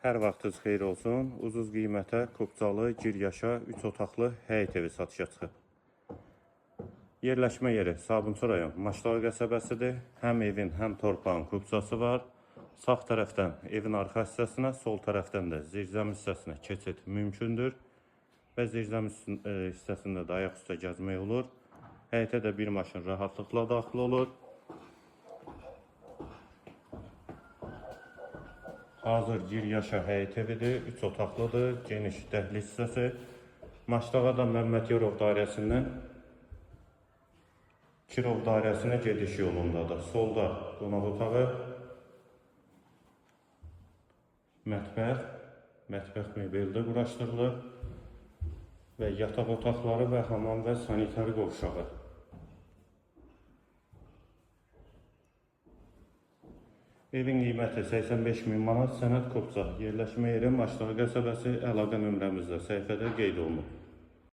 Hər vaxtınız xeyir olsun. Ucuz qiymətə Kopcalı, Giryaşa 3 otaqlı həyət evi satışa çıxıb. Yerləşmə yeri Sabunçu rayon Maştağı qəsəbəsidir. Həm evin, həm torpağın kupçası var. Sağ tərəfdən evin arxa hissəsinə, sol tərəfdən də zirzəmi hissəsinə keçid mümkündür. Və zirzəmi hissəsində də ayaq üstə gəzmək olur. Həyətə də bir maşın rahatlıqla daxil olur. Hazır Giryaşa həyət evidir, 3 otaqlıdır, geniş dəhliz hissəsi. Maştağa da Məmməd Yorov dairəsindən Kirov dairəsinə gediş yolundadır. Solda qonaq otağı, mətbəx mebeldə quraşdırılır və yataq otaqları və hamam və sanitari qovşağı. Evin qiyməti 85.000 manat, sənəd Kopca. Yerləşmə yeri Maştağı qəsəbəsi, əlaqə nömrəmizdə səhifədə qeyd olunub.